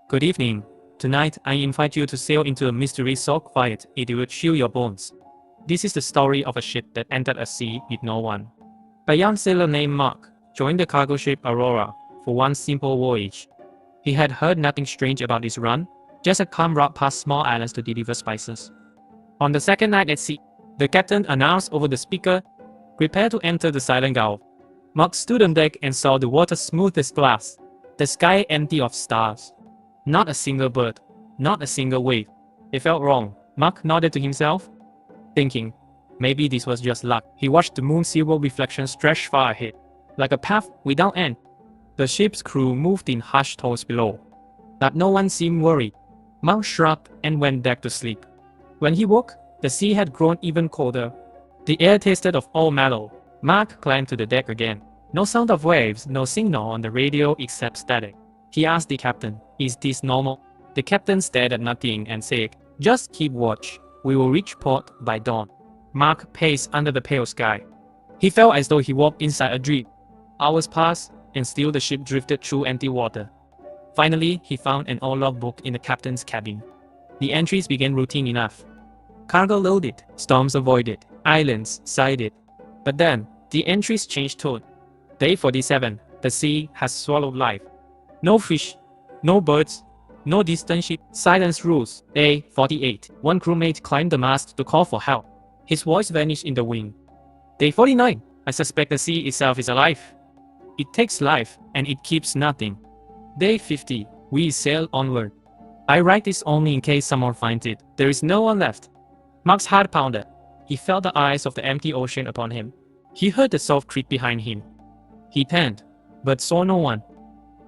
Good evening. Tonight, I invite you to sail into a mystery so quiet it will chill your bones. This is the story of a ship that entered a sea with no one. A young sailor named Mark joined the cargo ship Aurora for one simple voyage. He had heard nothing strange about this run, just a calm route past small islands to deliver spices. On the second night at sea, the captain announced over the speaker, "Prepare to enter the silent gulf." Mark stood on deck and saw the water smooth as glass, the sky empty of stars. Not a single bird, not a single wave. It felt wrong. Mark nodded to himself, thinking, maybe this was just luck. He watched the moon's silver reflection stretch far ahead, like a path without end. The ship's crew moved in hushed tones below, but no one seemed worried. Mark shrugged and went back to sleep. When he woke, the sea had grown even colder. The air tasted of old metal. Mark climbed to the deck again. No sound of waves, no signal on the radio except static. He asked the captain, "Is this normal?" The captain stared at nothing and said, "Just keep watch. We will reach port by dawn." Mark paced under the pale sky. He felt as though he walked inside a dream. Hours passed, and still the ship drifted through empty water. Finally, he found an old logbook in the captain's cabin. The entries began routine enough. Cargo loaded, storms avoided, islands sighted. But then, the entries changed tone. Day 47, the sea has swallowed life. No fish, no birds, no distant ship. Silence rules. Day 48. One crewmate climbed the mast to call for help. His voice vanished in the wind. Day 49. I suspect the sea itself is alive. It takes life, and it keeps nothing. Day 50. We sail onward. I write this only in case someone finds it. There is no one left. Mark's heart pounded. He felt the eyes of the empty ocean upon him. He heard the soft creak behind him. He turned, but saw no one.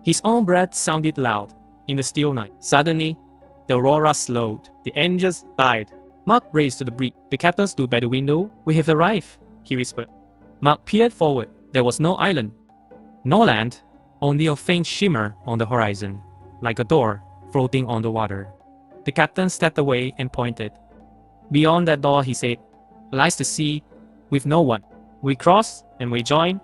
His own breath sounded loud in the still night. Suddenly, the Aurora slowed. The engines died. Mark raced to the bridge. The captain stood by the window. "We have arrived," he whispered. Mark peered forward. There was no island, no land, only a faint shimmer on the horizon, like a door floating on the water. The captain stepped away and pointed. "Beyond that door," he said, "lies the sea with no one. We cross and we join."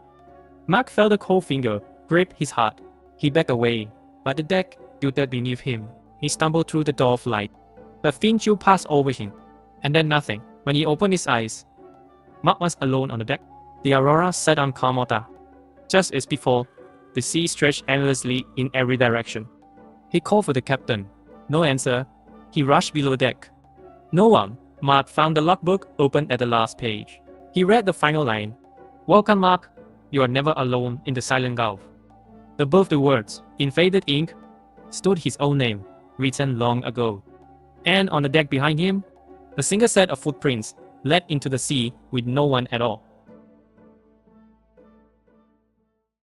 Mark felt a cold finger grip his heart. He backed away, but the deck glittered beneath him. He stumbled through the door of light. A faint chill passed over him, and then nothing. When he opened his eyes, Mark was alone on the deck. The Aurora sat on calm water. Just as before, the sea stretched endlessly in every direction. He called for the captain. No answer. He rushed below deck. No one. Mark found the logbook open at the last page. He read the final line. "Welcome, Mark. You are never alone in the silent gulf." Above the words, in faded ink, stood his own name, written long ago. And on the deck behind him, a single set of footprints led into the sea with no one at all.